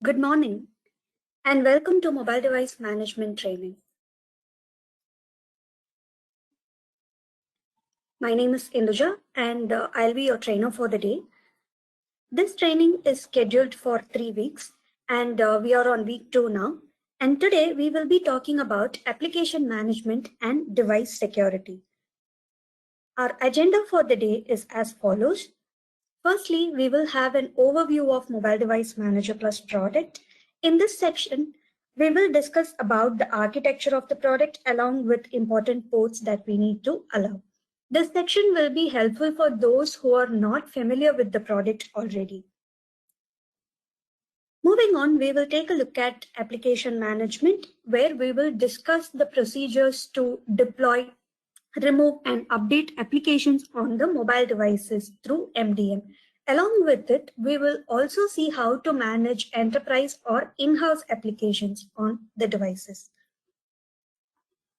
Good morning and welcome to Mobile Device Management Training. My name is Induja and I'll be your trainer for the day. This training is scheduled for 3 weeks and we are on week 2 now. And today we will be talking about application management and device security. Our agenda for the day is as follows. Firstly, we will have an overview of Mobile Device Manager Plus product. In this section, we will discuss about the architecture of the product along with important ports that we need to allow. This section will be helpful for those who are not familiar with the product already. Moving on, we will take a look at application management, where we will discuss the procedures to deploy, remove and update applications on the mobile devices through MDM. Along with it, we will also see how to manage enterprise or in-house applications on the devices.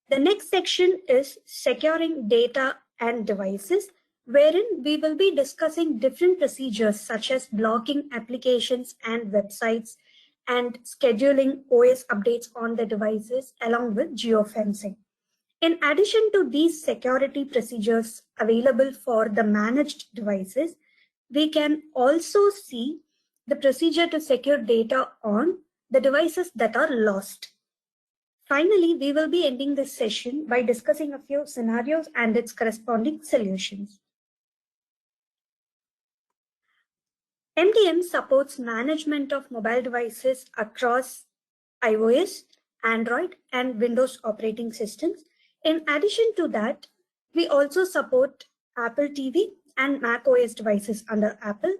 The next section is securing data and devices, wherein we will be discussing different procedures such as blocking applications and websites and scheduling OS updates on the devices along with geofencing. In addition to these security procedures available for the managed devices, we can also see the procedure to secure data on the devices that are lost. Finally, we will be ending this session by discussing a few scenarios and its corresponding solutions. MDM supports management of mobile devices across iOS, Android, and Windows operating systems. In addition to that, we also support Apple TV and Mac OS devices under Apple,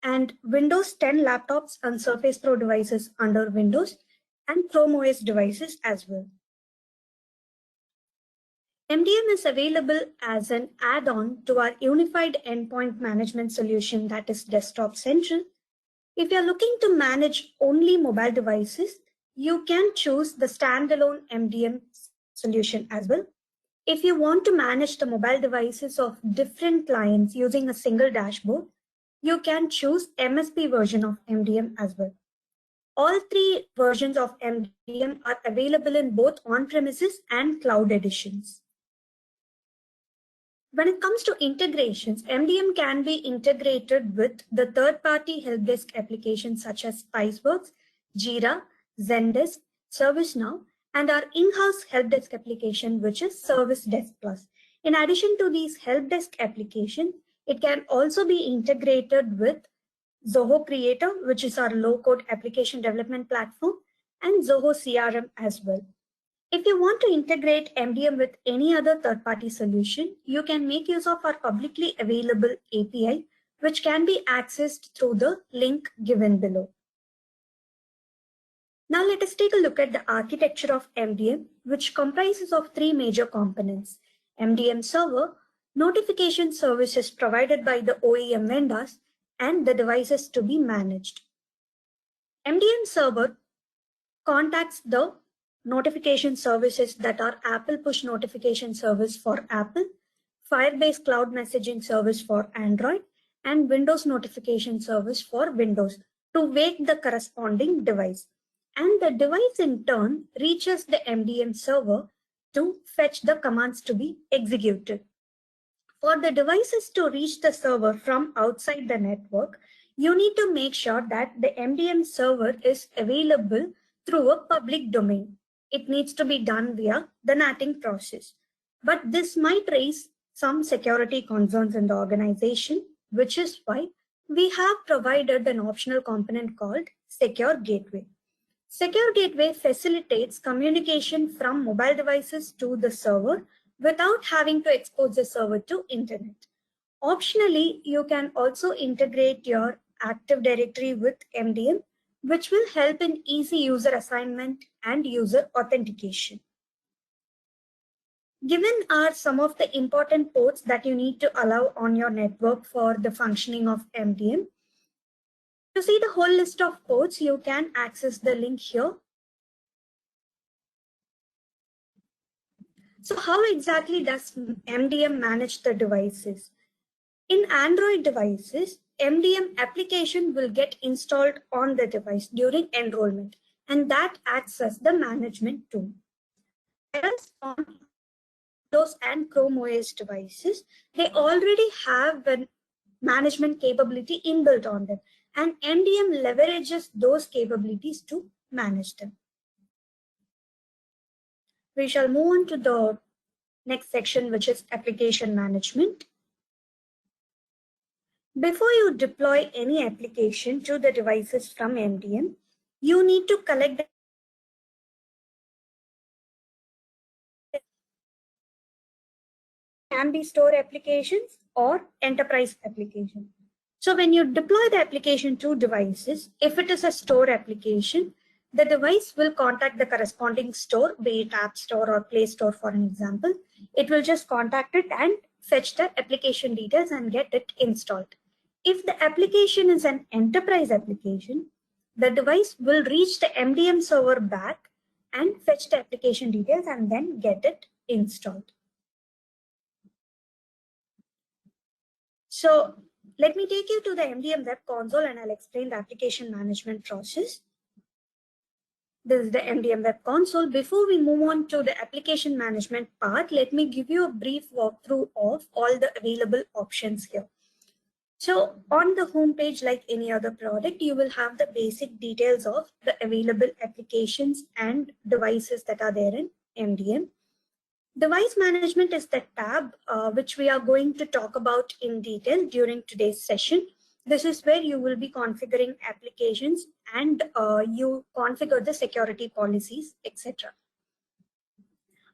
and Windows 10 laptops and Surface Pro devices under Windows, and Chrome OS devices as well. MDM is available as an add-on to our unified endpoint management solution that is Desktop Central. If you're looking to manage only mobile devices, you can choose the standalone MDM solution as well. If you want to manage the mobile devices of different clients using a single dashboard, you can choose MSP version of MDM as well. All three versions of MDM are available in both on-premises and cloud editions. When it comes to integrations, MDM can be integrated with the third-party help desk applications such as Spiceworks, Jira, Zendesk, ServiceNow, and our in-house help desk application, which is Service Desk Plus. In addition to these help desk applications, it can also be integrated with Zoho Creator, which is our low-code application development platform, and Zoho CRM as well. If you want to integrate MDM with any other third-party solution, you can make use of our publicly available API, which can be accessed through the link given below. Now let us take a look at the architecture of MDM, which comprises of three major components: MDM server, notification services provided by the OEM vendors, and the devices to be managed. MDM server contacts the notification services that are Apple Push Notification Service for Apple, Firebase Cloud Messaging Service for Android, and Windows Notification Service for Windows to wake the corresponding device. And the device in turn reaches the MDM server to fetch the commands to be executed. For the devices to reach the server from outside the network, you need to make sure that the MDM server is available through a public domain. It needs to be done via the NATing process. But this might raise some security concerns in the organization, which is why we have provided an optional component called Secure Gateway. Secure Gateway facilitates communication from mobile devices to the server without having to expose the server to internet. Optionally, you can also integrate your Active Directory with MDM, which will help in easy user assignment and user authentication. Given are some of the important ports that you need to allow on your network for the functioning of MDM. To see the whole list of ports, you can access the link here. So how exactly does MDM manage the devices? In Android devices, MDM application will get installed on the device during enrollment, and that acts as the management tool. Whereas on Windows and Chrome OS devices, they already have a management capability inbuilt on them, and MDM leverages those capabilities to manage them. We shall move on to the next section, which is application management. Before you deploy any application to the devices from MDM, you need to collect the can be store applications or enterprise application. So when you deploy the application to devices, if it is a store application, the device will contact the corresponding store, be it App Store or Play Store, for an example. It will just contact it and fetch the application details and get it installed. If the application is an enterprise application, the device will reach the MDM server back and fetch the application details and then get it installed. So let me take you to the MDM web console and I'll explain the application management process. This is the MDM web console. Before we move on to the application management part, let me give you a brief walkthrough of all the available options here. So on the home page, like any other product, you will have the basic details of the available applications and devices that are there in MDM. Device management is the tab which we are going to talk about in detail during today's session. This is where you will be configuring applications and you configure the security policies, etc.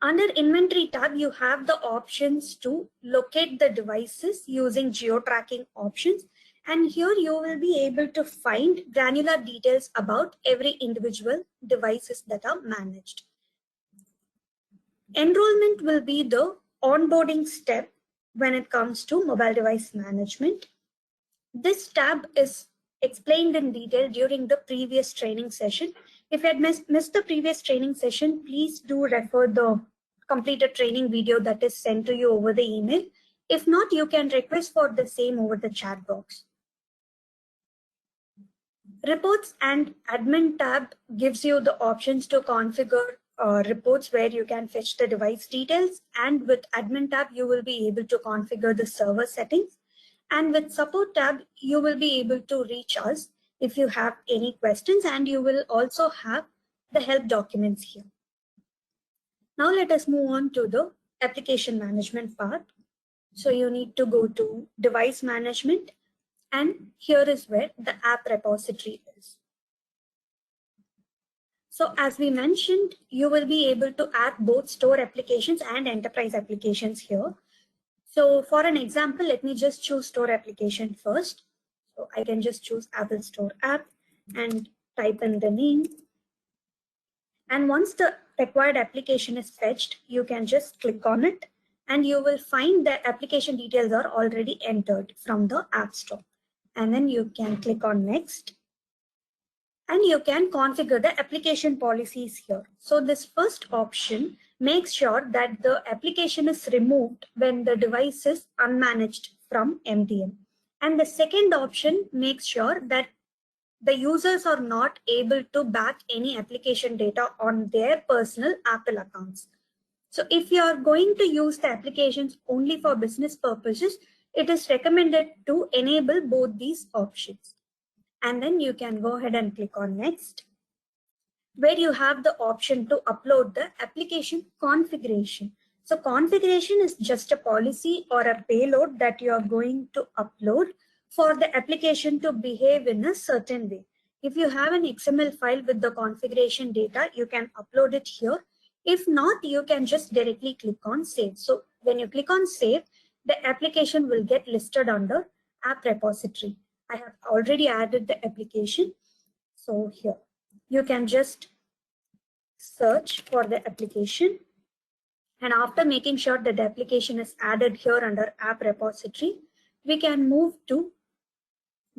Under inventory tab, you have the options to locate the devices using geo-tracking options. And here you will be able to find granular details about every individual devices that are managed. Enrollment will be the onboarding step when it comes to mobile device management. This tab is explained in detail during the previous training session. If you had missed the previous training session, please do refer the completed training video that is sent to you over the email. If not, you can request for the same over the chat box. Reports and admin tab gives you the options to configure reports where you can fetch the device details, and with admin tab you will be able to configure the server settings, and with support tab you will be able to reach us if you have any questions, and you will also have the help documents here. Now let us move on to the application management part. So you need to go to device management, and here is where the app repository is. So as we mentioned, you will be able to add both store applications and enterprise applications here. So for an example, let me just choose store application first. So I can just choose Apple Store app and type in the name. And once the required application is fetched, you can just click on it and you will find the application details are already entered from the App Store. And then you can click on next. And you can configure the application policies here. So this first option makes sure that the application is removed when the device is unmanaged from MDM. And the second option makes sure that the users are not able to back any application data on their personal Apple accounts. So if you are going to use the applications only for business purposes, it is recommended to enable both these options. And then you can go ahead and click on next, where you have the option to upload the application configuration. So configuration is just a policy or a payload that you are going to upload for the application to behave in a certain way. If you have an XML file with the configuration data, you can upload it here. If not, you can just directly click on save. So when you click on save, the application will get listed under app repository. I have already added the application. So here, you can just search for the application. And after making sure that the application is added here under app repository, we can move to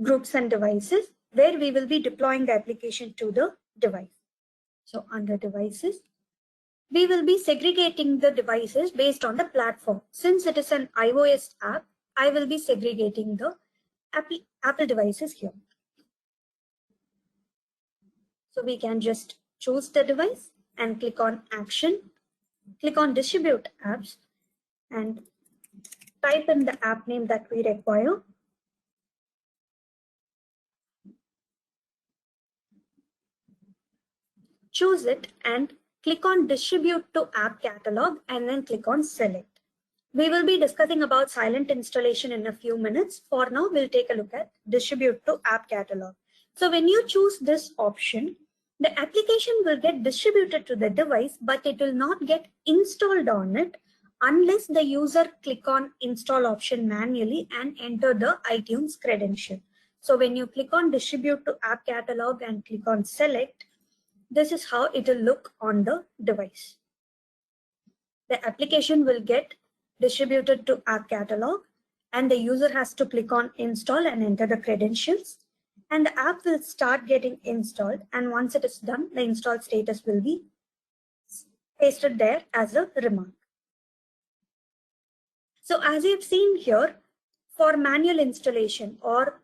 groups and devices, where we will be deploying the application to the device. So under devices, we will be segregating the devices based on the platform. Since it is an iOS app, I will be segregating the Apple devices here. So we can just choose the device and click on Action, click on Distribute Apps, and type in the app name that we require. Choose it and click on Distribute to App Catalog and then click on Select. We will be discussing about silent installation in a few minutes. For now, we'll take a look at Distribute to App Catalog. So when you choose this option, the application will get distributed to the device, but it will not get installed on it unless the user click on Install option manually and enter the iTunes credential. So when you click on Distribute to App Catalog and click on Select, this is how it will look on the device. The application will get distributed to App Catalog and the user has to click on Install and enter the credentials. And the app will start getting installed, and once it is done, the install status will be pasted there as a remark. So as you've seen here, for manual installation or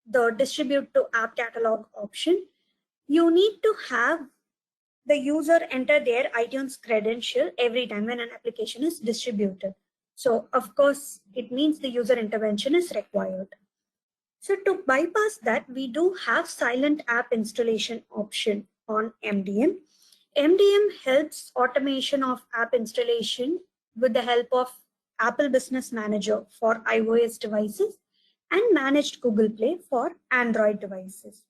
the distribute to app catalog option, you need to have the user enter their iTunes credential every time when an application is distributed. So of course, it means the user intervention is required. So to bypass that, we do have silent app installation option on MDM. MDM helps automation of app installation with the help of Apple Business Manager for iOS devices and managed Google Play for Android devices.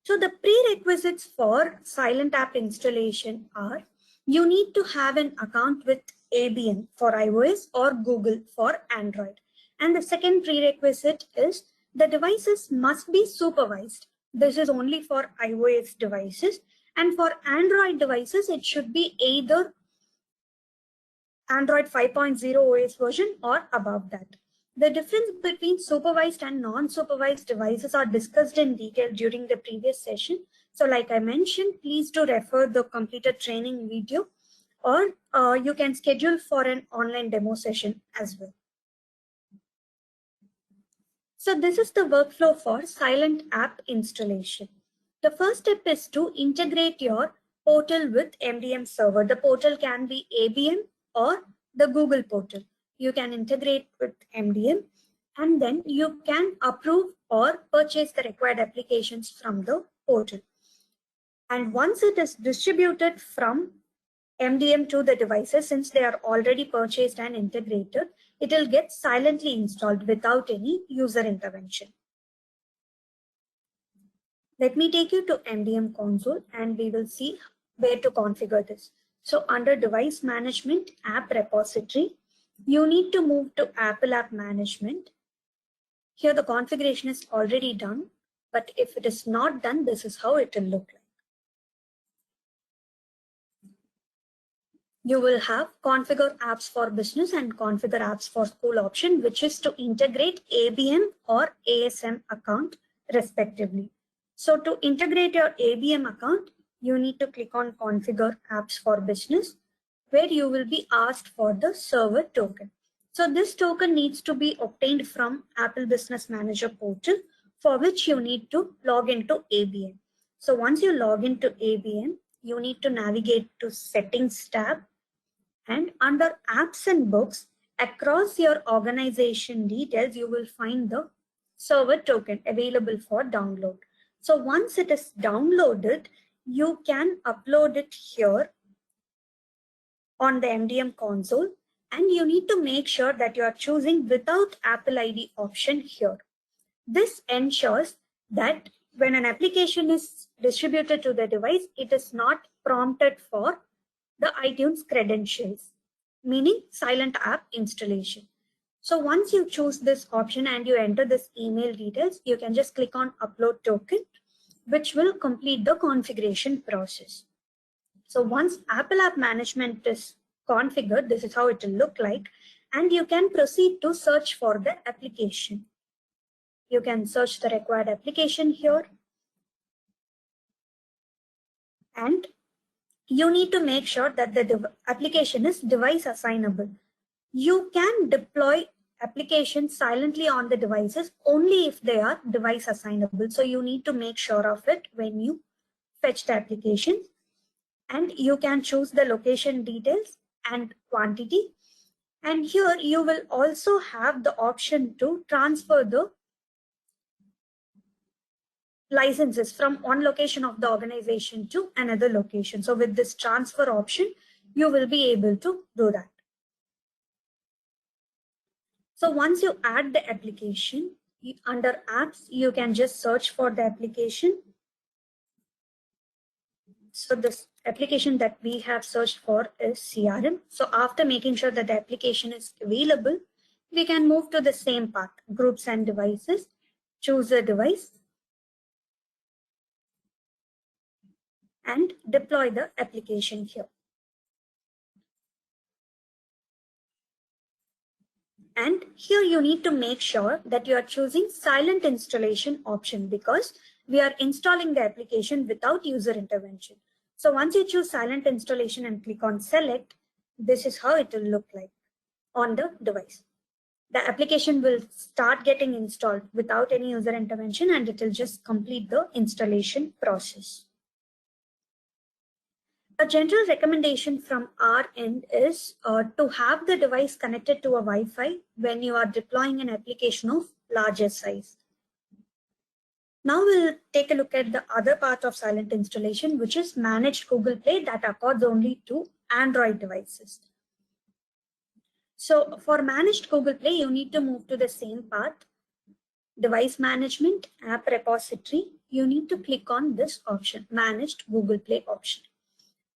So the prerequisites for silent app installation are you need to have an account with ABM for iOS or Google for Android. And the second prerequisite is the devices must be supervised. This is only for iOS devices. And for Android devices, it should be either Android 5.0 OS version or above that. The difference between supervised and non-supervised devices are discussed in detail during the previous session. So like I mentioned, please do refer the completed training video, or you can schedule for an online demo session as well. So this is the workflow for silent app installation. The first step is to integrate your portal with MDM server. The portal can be ABM or the Google portal. You can integrate with MDM and then you can approve or purchase the required applications from the portal. And once it is distributed from MDM to the devices, since they are already purchased and integrated, it will get silently installed without any user intervention. Let me take you to MDM console and we will see where to configure this. So under device management, app repository, you need to move to Apple App Management. Here the configuration is already done, but if it is not done, this is how it will look like. You will have configure apps for business and configure apps for school option, which is to integrate ABM or ASM account respectively. So to integrate your ABM account, you need to click on configure apps for business, where you will be asked for the server token. So this token needs to be obtained from Apple Business Manager portal, for which you need to log into ABM. So once you log into ABM, you need to navigate to Settings tab, and under Apps and Books, across your organization details, you will find the server token available for download. So once it is downloaded, you can upload it here on the MDM console, and you need to make sure that you are choosing without Apple ID option here. This ensures that when an application is distributed to the device, it is not prompted for the iTunes credentials, meaning silent app installation. So once you choose this option and you enter this email details, you can just click on upload token, which will complete the configuration process. So once Apple App Management is configured, this is how it will look like, and you can proceed to search for the application. You can search the required application here, and you need to make sure that the application is device assignable. You can deploy applications silently on the devices only if they are device assignable. So you need to make sure of it when you fetch the application. And you can choose the location details and quantity. And here you will also have the option to transfer the licenses from one location of the organization to another location. So with this transfer option, you will be able to do that. So once you add the application, under apps, you can just search for the application. So this application that we have searched for is CRM. So after making sure that the application is available, we can move to the same path, groups and devices, choose a device, and deploy the application here. And here you need to make sure that you are choosing silent installation option because we are installing the application without user intervention. So once you choose silent installation and click on select, this is how it will look like on the device. The application will start getting installed without any user intervention and it will just complete the installation process. A general recommendation from our end is to have the device connected to a Wi-Fi when you are deploying an application of larger size. Now we'll take a look at the other part of silent installation, which is managed Google Play that accords only to Android devices. So for managed Google Play, you need to move to the same path, device management, app repository. You need to click on this option, managed Google Play option.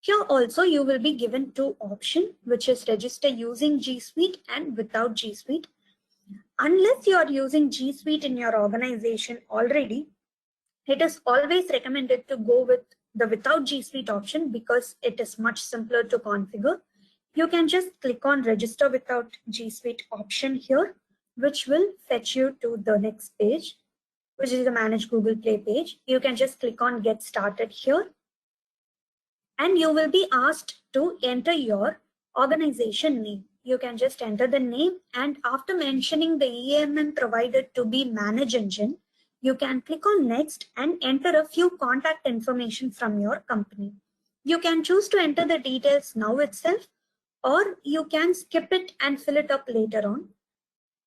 Here also you will be given two options, which is register using G Suite and without G Suite. Unless you are using G Suite in your organization already, it is always recommended to go with the without G Suite option because it is much simpler to configure. You can just click on register without G Suite option here, which will fetch you to the next page, which is the manage Google Play page. You can just click on get started here. And you will be asked to enter your organization name. You can just enter the name and after mentioning the EMN provided to be Manage Engine, you can click on next and enter a few contact information from your company. You can choose to enter the details now itself or you can skip it and fill it up later on.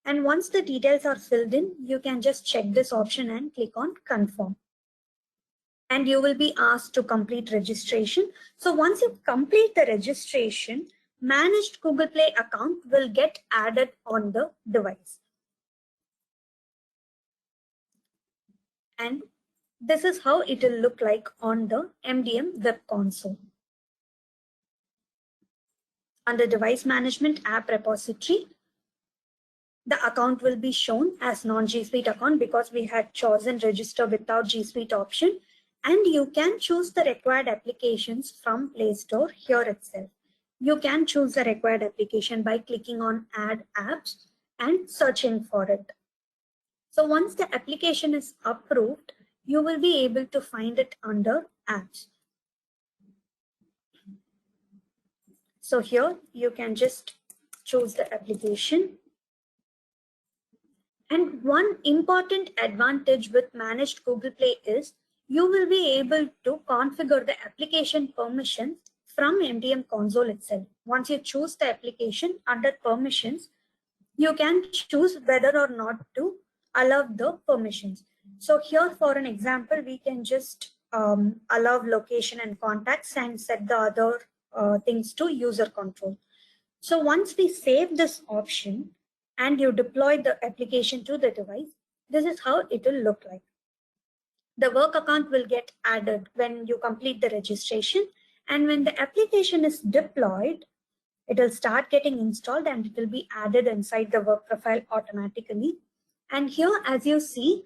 And once the details are filled in, you can just check this option and click on confirm. And you will be asked to complete registration. So once you complete the registration, managed Google Play account will get added on the device. And this is how it will look like on the MDM web console. Under device management app repository, the account will be shown as non-G Suite account because we had chosen register without G Suite option. And you can choose the required applications from Play Store here itself. You can choose the required application by clicking on add apps and searching for it. So once the application is approved, you will be able to find it under apps. So here you can just choose the application. And one important advantage with managed Google Play is you will be able to configure the application permissions from MDM console itself. Once you choose the application under permissions, you can choose whether or not to allow the permissions. So here for an example, we can just allow location and contacts and set the other things to user control. So once we save this option and you deploy the application to the device, this is how it will look like. The work account will get added when you complete the registration, and when the application is deployed, it will start getting installed and it will be added inside the work profile automatically. And here, as you see,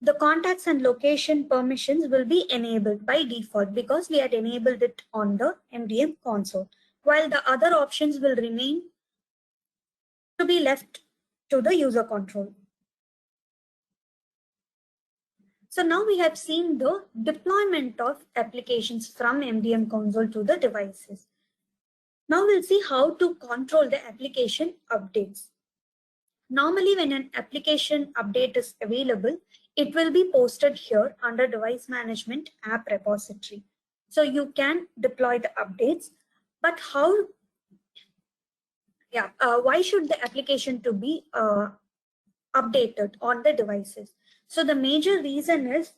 the contacts and location permissions will be enabled by default because we had enabled it on the MDM console, while the other options will remain to be left to the user control. So now we have seen the deployment of applications from MDM console to the devices. Now we'll see how to control the application updates. Normally, when an application update is available, it will be posted here under Device Management App Repository. So you can deploy the updates, but why should the application to be updated on the devices? So the major reason is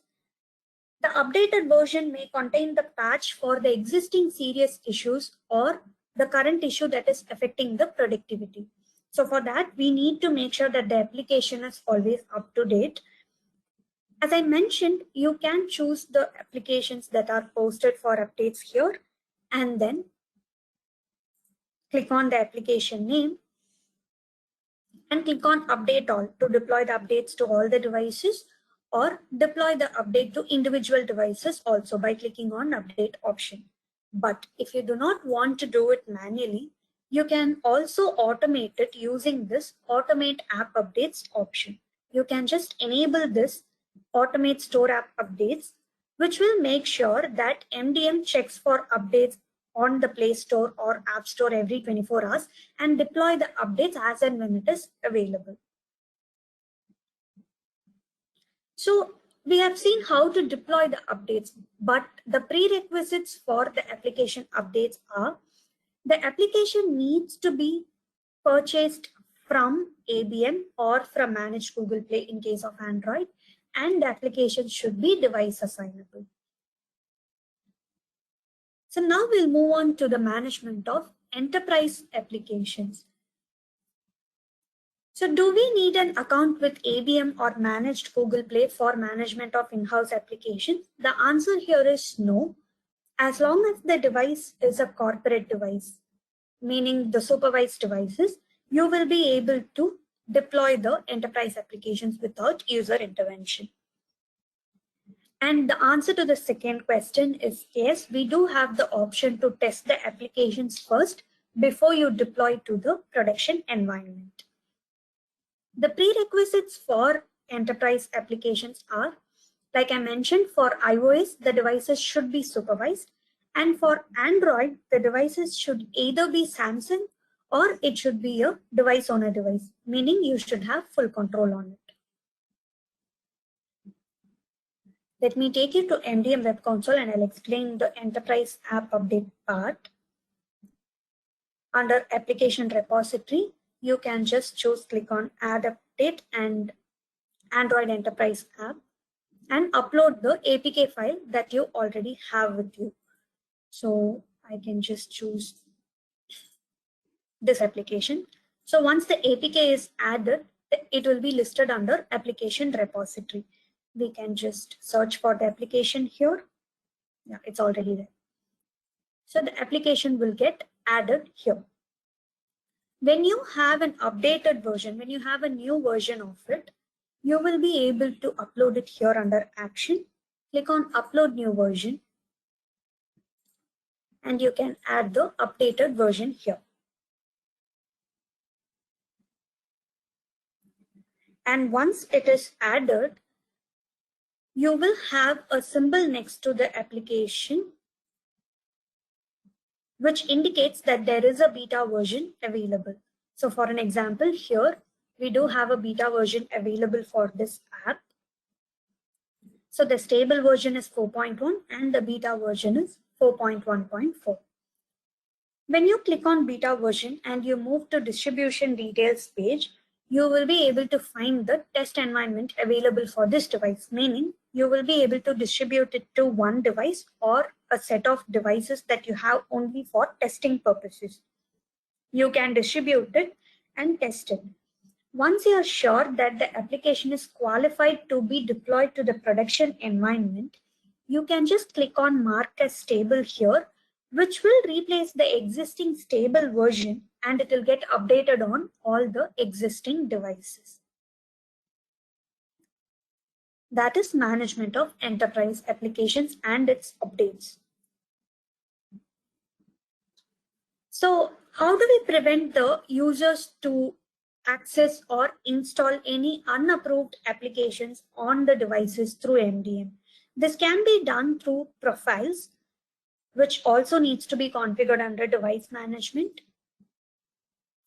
the updated version may contain the patch for the existing serious issues or the current issue that is affecting the productivity. So for that, we need to make sure that the application is always up to date. As I mentioned, you can choose the applications that are posted for updates here and then click on the application name and click on update all to deploy the updates to all the devices, or deploy the update to individual devices also by clicking on update option. But if you do not want to do it manually, you can also automate it using this automate app updates option. You can just enable this automate store app updates, which will make sure that MDM checks for updates on the Play Store or App Store every 24 hours and deploy the updates as and when it is available. So we have seen how to deploy the updates, but the prerequisites for the application updates are the application needs to be purchased from ABM or from Managed Google Play in case of Android, and the application should be device assignable. So now we'll move on to the management of enterprise applications. So do we need an account with ABM or Managed Google Play for management of in-house applications? The answer here is no, as long as the device is a corporate device, meaning the supervised devices, you will be able to deploy the enterprise applications without user intervention. And the answer to the second question is yes, we do have the option to test the applications first before you deploy to the production environment. The prerequisites for enterprise applications are, like I mentioned, for iOS, the devices should be supervised. And for Android, the devices should either be Samsung or it should be a device on a device, meaning you should have full control on it. Let me take you to MDM Web Console and I'll explain the enterprise app update part. Under application repository, you can just click on add update and Android enterprise app and upload the APK file that you already have with you. So I can just choose this application. So once the APK is added, it will be listed under application repository. We can just search for the application here. Yeah, it's already there. So the application will get added here. When you have an updated version, when you have a new version of it, you will be able to upload it here under action. Click on upload new version and you can add the updated version here. And once it is added, you will have a symbol next to the application which indicates that there is a beta version available. So for an example here, we do have a beta version available for this app. So the stable version is 4.1 and the beta version is 4.1.4. When you click on beta version and you move to distribution details page, you will be able to find the test environment available for this device, meaning you will be able to distribute it to one device or a set of devices that you have only for testing purposes. You can distribute it and test it. Once you are sure that the application is qualified to be deployed to the production environment, you can just click on mark as stable here, which will replace the existing stable version and it will get updated on all the existing devices. That is management of enterprise applications and its updates. So how do we prevent the users to access or install any unapproved applications on the devices through MDM? This can be done through profiles, which also needs to be configured under device management.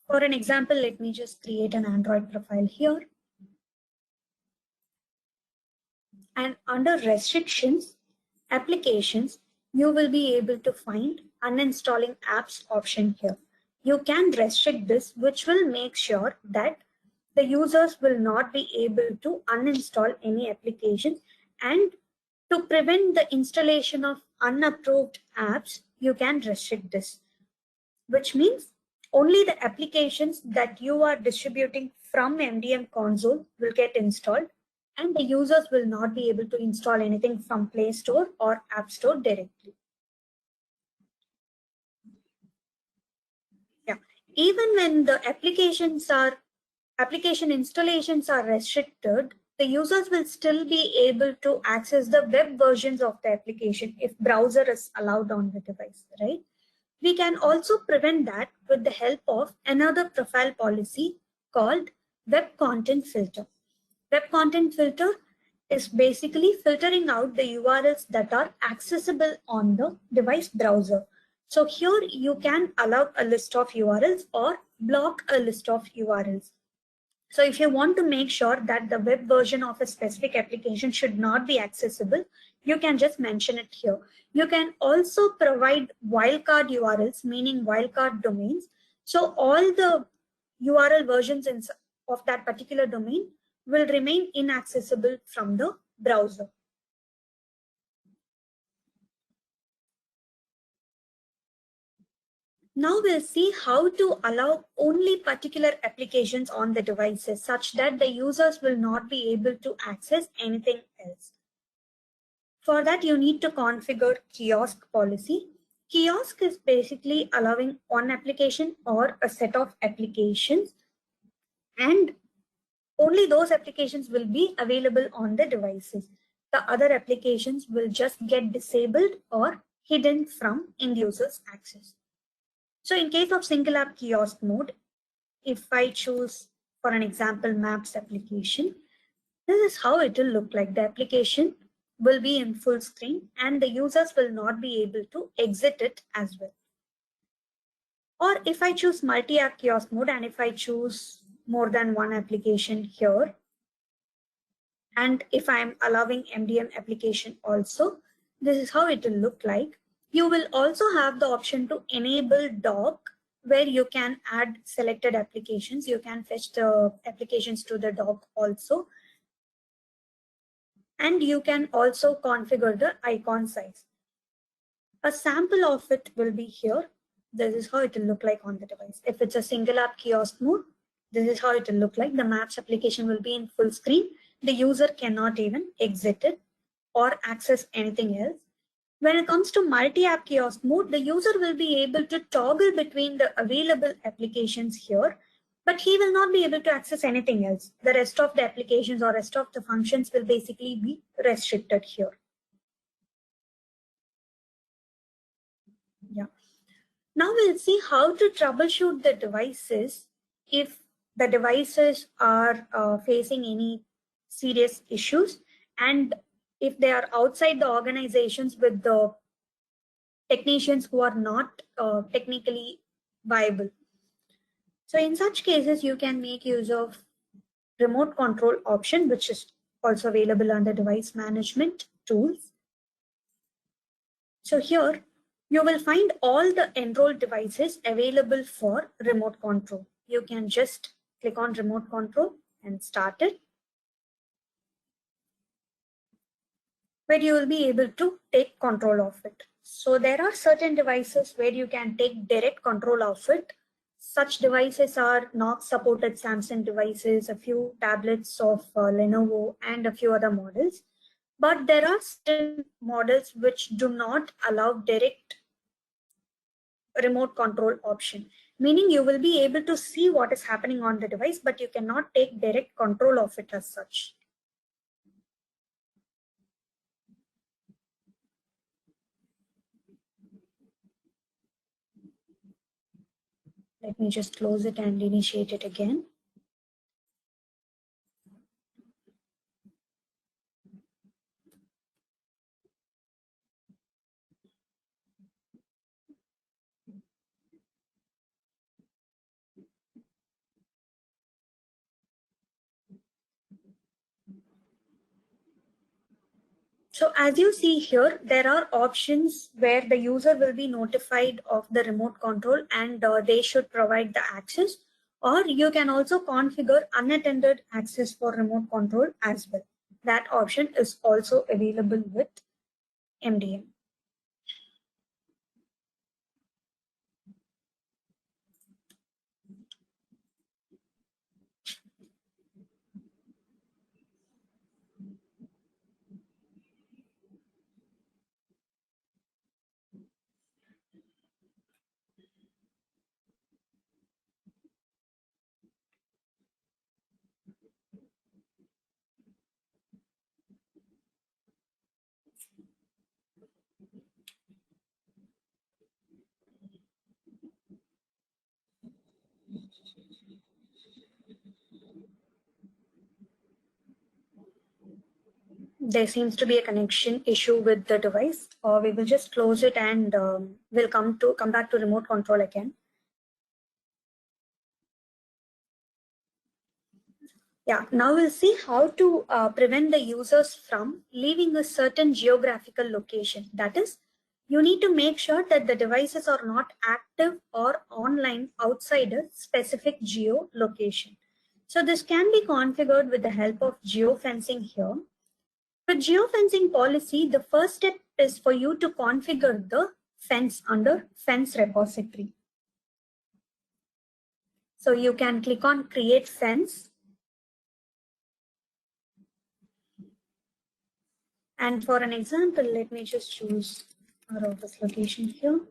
For an example, let me just create an Android profile here. And under restrictions, applications, you will be able to find uninstalling apps option here. You can restrict this, which will make sure that the users will not be able to uninstall any applications. And to prevent the installation of unapproved apps, you can restrict this, which means only the applications that you are distributing from MDM console will get installed, and the users will not be able to install anything from Play Store or App Store directly. Yeah, even when the application installations are restricted, the users will still be able to access the web versions of the application if browser is allowed on the device, right? We can also prevent that with the help of another profile policy called Web Content Filter. Web Content Filter is basically filtering out the URLs that are accessible on the device browser. So here you can allow a list of URLs or block a list of URLs. So if you want to make sure that the web version of a specific application should not be accessible, you can just mention it here. You can also provide wildcard URLs, meaning wildcard domains. So all the URL versions of that particular domain will remain inaccessible from the browser. Now we'll see how to allow only particular applications on the devices such that the users will not be able to access anything else. For that, you need to configure kiosk policy. Kiosk is basically allowing one application or a set of applications, and only those applications will be available on the devices. The other applications will just get disabled or hidden from end users' access. So in case of single app kiosk mode, if I choose, for an example, Maps application, this is how it will look like. The application will be in full screen and the users will not be able to exit it as well. Or if I choose multi-app kiosk mode and if I choose more than one application here, and if I'm allowing MDM application also, this is how it will look like. You will also have the option to enable dock, where you can add selected applications. You can fetch the applications to the dock also. And you can also configure the icon size. A sample of it will be here. This is how it will look like on the device. If it's a single app kiosk mode, this is how it will look like. The Maps application will be in full screen. The user cannot even exit it or access anything else. When it comes to multi-app kiosk mode, the user will be able to toggle between the available applications here, but he will not be able to access anything else. The rest of the applications or rest of the functions will basically be restricted here. Yeah. Now we'll see how to troubleshoot the devices if the devices are facing any serious issues, and if they are outside the organizations with the technicians who are not technically viable. So in such cases, you can make use of remote control option, which is also available under device management tools. So here you will find all the enrolled devices available for remote control. You can just click on remote control and start it, where you will be able to take control of it. So there are certain devices where you can take direct control of it. Such devices are Knox supported Samsung devices, a few tablets of Lenovo, and a few other models. But there are certain models which do not allow direct remote control option, meaning you will be able to see what is happening on the device, but you cannot take direct control of it as such. Let me just close it and initiate it again. So as you see here, there are options where the user will be notified of the remote control and they should provide the access, or you can also configure unattended access for remote control as well. That option is also available with MDM. There seems to be a connection issue with the device, or we will just close it and we'll come back to remote control again. Yeah, now we'll see how to prevent the users from leaving a certain geographical location. That is, you need to make sure that the devices are not active or online outside a specific geo location. So this can be configured with the help of geofencing here. For geofencing policy, the first step is for you to configure the fence under fence repository. So you can click on create fence. And for an example, let me just choose our office location here.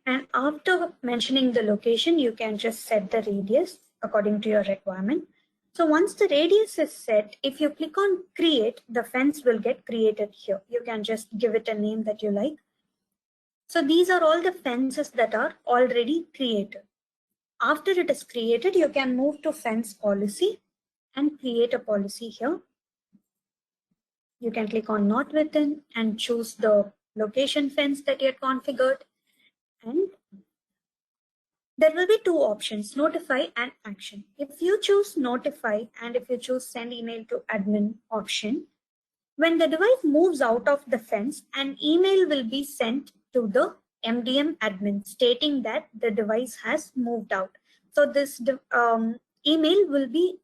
And after mentioning the location, you can just set the radius according to your requirement. So once the radius is set, if you click on create, the fence will get created here. You can just give it a name that you like. So these are all the fences that are already created. After it is created, you can move to fence policy and create a policy here. You can click on not within and choose the location fence that you had configured. And there will be two options, notify and action. If you choose notify and if you choose send email to admin option, when the device moves out of the fence, an email will be sent to the MDM admin stating that the device has moved out. So this email will be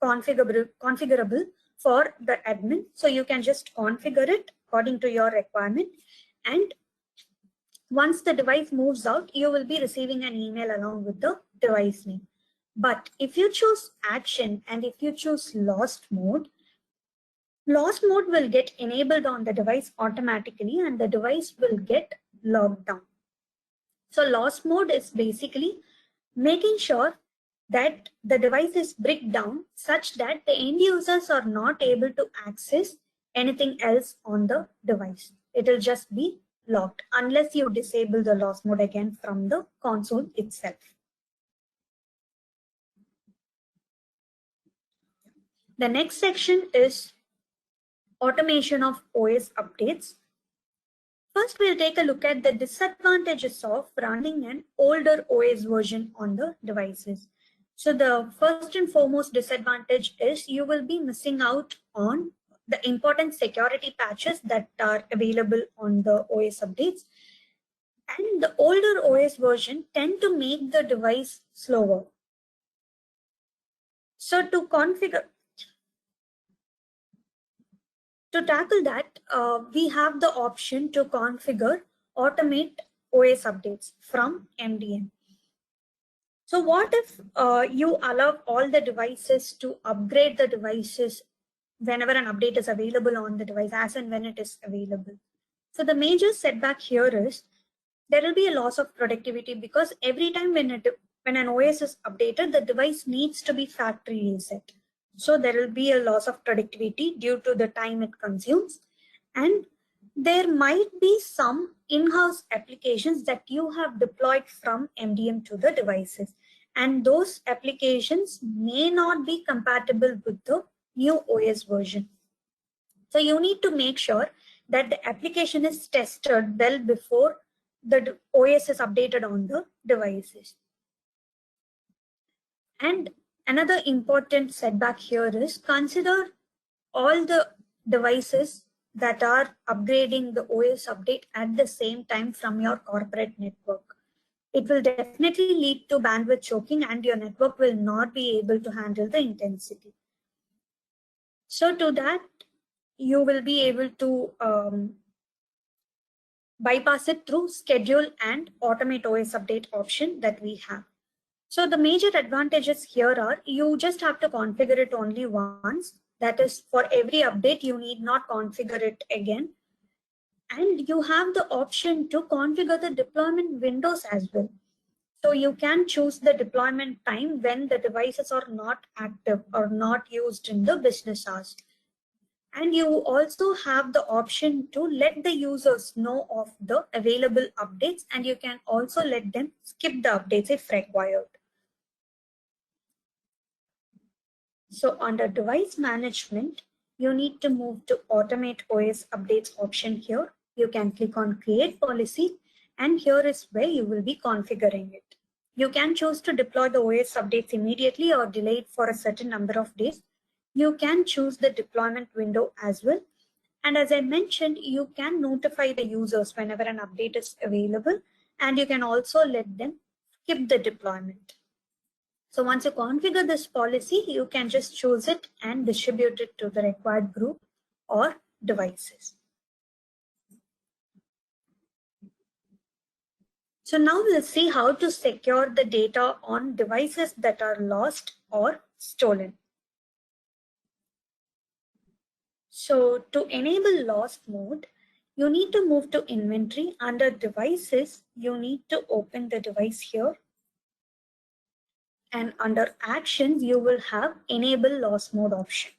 configurable for the admin. So you can just configure it according to your requirement, and once the device moves out, you will be receiving an email along with the device name. But if you choose action and if you choose lost mode will get enabled on the device automatically and the device will get locked down. So lost mode is basically making sure that the device is bricked down such that the end users are not able to access anything else on the device. It will just be locked unless you disable the lost mode again from the console itself. The next section is automation of OS updates. First, we'll take a look at the disadvantages of running an older OS version on the devices. So the first and foremost disadvantage is you will be missing out on the important security patches that are available on the OS updates. And the older OS version tend to make the device slower. So to tackle that, we have the option to configure automate OS updates from MDM. So what if you allow all the devices to upgrade the devices whenever an update is available on the device, as and when it is available? So the major setback here is there will be a loss of productivity because every time when an OS is updated, the device needs to be factory reset. So there will be a loss of productivity due to the time it consumes. And there might be some in-house applications that you have deployed from MDM to the devices. And those applications may not be compatible with the new OS version. So you need to make sure that the application is tested well before the OS is updated on the devices. And another important setback here is consider all the devices that are upgrading the OS update at the same time from your corporate network. It will definitely lead to bandwidth choking and your network will not be able to handle the intensity. So to that, you will be able to bypass it through schedule and automate OS update option that we have. So the major advantages here are you just have to configure it only once. That is, for every update, you need not configure it again. And you have the option to configure the deployment windows as well. So you can choose the deployment time when the devices are not active or not used in the business hours. And you also have the option to let the users know of the available updates, and you can also let them skip the updates if required. So under device management, you need to move to automate OS updates option here. You can click on create policy, and here is where you will be configuring it. You can choose to deploy the OS updates immediately or delay it for a certain number of days. You can choose the deployment window as well. And as I mentioned, you can notify the users whenever an update is available, and you can also let them skip the deployment. So once you configure this policy, you can just choose it and distribute it to the required group or devices. So now we'll see how to secure the data on devices that are lost or stolen. So to enable lost mode, you need to move to inventory. Under devices, you need to open the device here. And under actions, you will have enable lost mode option.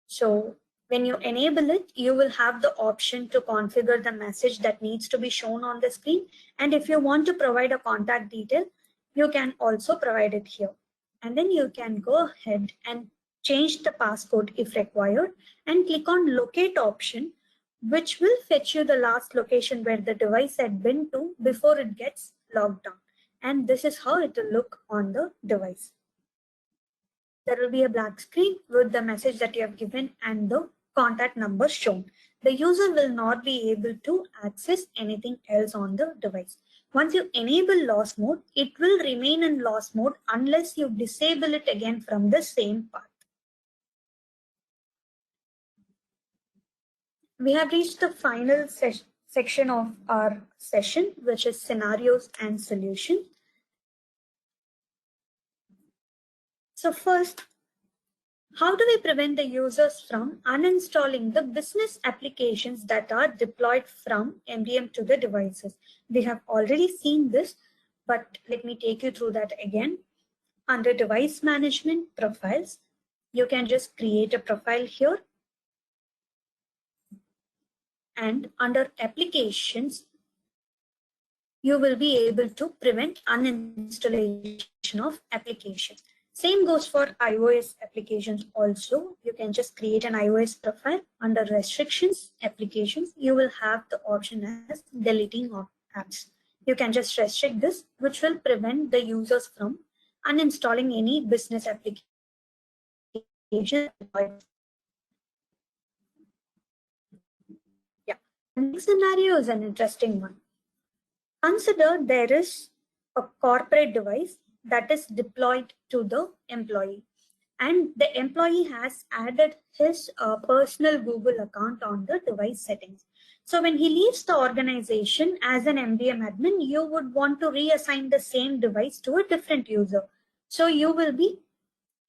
So when you enable it, you will have the option to configure the message that needs to be shown on the screen. And if you want to provide a contact detail, you can also provide it here. And then you can go ahead and change the passcode if required and click on locate option, which will fetch you the last location where the device had been to before it gets logged down. And this is how it will look on the device. There will be a black screen with the message that you have given and the contact number shown. The user will not be able to access anything else on the device. Once you enable lost mode, it will remain in lost mode unless you disable it again from the same path. We have reached the final section of our session, which is scenarios and solutions. So first, how do we prevent the users from uninstalling the business applications that are deployed from MDM to the devices? We have already seen this, but let me take you through that again. Under device management profiles, you can just create a profile here. And under applications, you will be able to prevent uninstallation of applications. Same goes for iOS applications also. You can just create an iOS profile. Under restrictions applications, you will have the option as deleting of apps. You can just restrict this, which will prevent the users from uninstalling any business application. Yeah. The next scenario is an interesting one. Consider there is a corporate device that is deployed to the employee, and the employee has added his personal Google account on the device settings. So when he leaves the organization as an MDM admin, you would want to reassign the same device to a different user. So you will be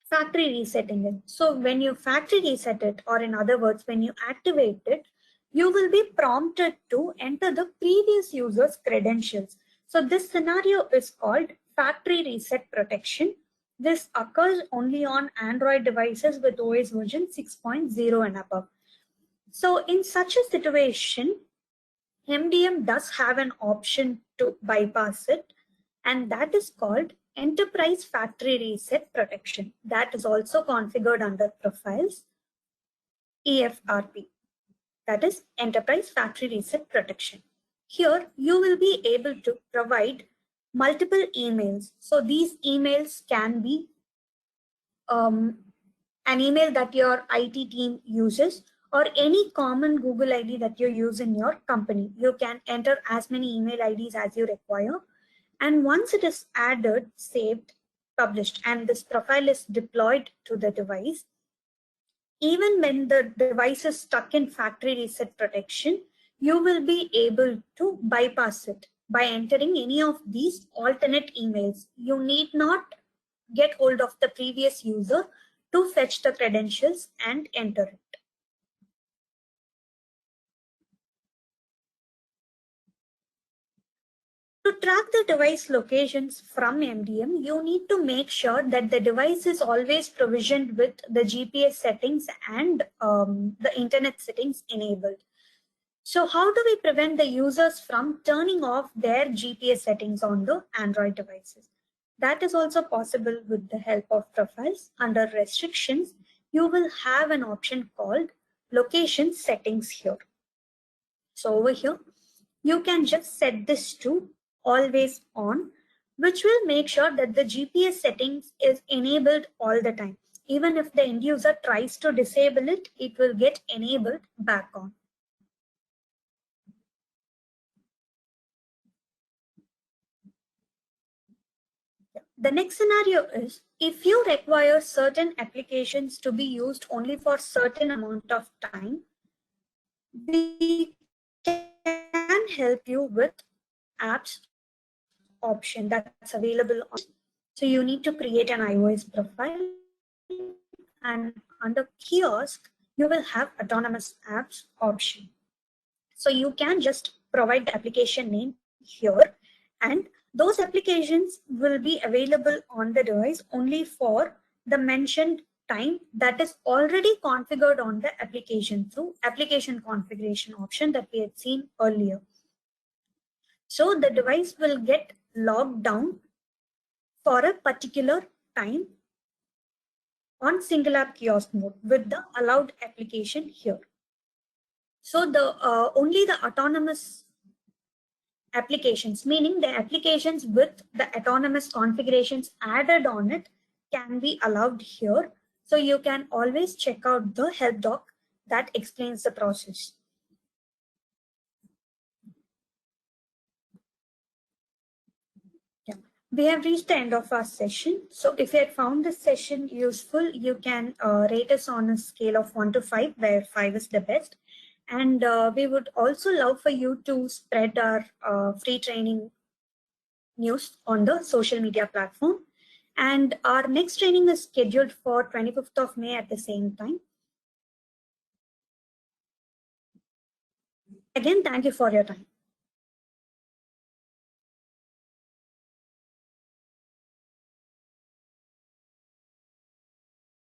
factory resetting it. So when you factory reset it, or in other words, when you activate it, you will be prompted to enter the previous user's credentials. So this scenario is called factory reset protection. This occurs only on Android devices with OS version 6.0 and above. So in such a situation, MDM does have an option to bypass it, and that is called Enterprise Factory Reset Protection. That is also configured under Profiles, EFRP. That is Enterprise Factory Reset Protection. Here, you will be able to provide multiple emails. So these emails can be an email that your IT team uses, or any common Google ID that you use in your company. You can enter as many email IDs as you require. And once it is added, saved, published, and this profile is deployed to the device, even when the device is stuck in factory reset protection, you will be able to bypass it by entering any of these alternate emails. You need not get hold of the previous user to fetch the credentials and enter it. To track the device locations from MDM, you need to make sure that the device is always provisioned with the GPS settings and the internet settings enabled. So how do we prevent the users from turning off their GPS settings on the Android devices? That is also possible with the help of profiles. Under restrictions, you will have an option called location settings here. So over here, you can just set this to always on, which will make sure that the GPS settings is enabled all the time. Even if the end user tries to disable it, it will get enabled back on. The next scenario is if you require certain applications to be used only for certain amount of time, we can help you with apps option that's available on. So you need to create an iOS profile, and under kiosk, you will have autonomous apps option. So you can just provide the application name here, and those applications will be available on the device only for the mentioned time that is already configured on the application through application configuration option that we had seen earlier. So the device will get logged down for a particular time on single app kiosk mode with the allowed application here. So the only the autonomous applications, meaning the applications with the autonomous configurations added on it, can be allowed here. So you can always check out the help doc that explains the process. Yeah. We have reached the end of our session. So if you had found this session useful, you can rate us on a scale of 1 to 5, where 5 is the best. And we would also love for you to spread our free training news on the social media platform. And our next training is scheduled for 25th of May at the same time. Again, thank you for your time.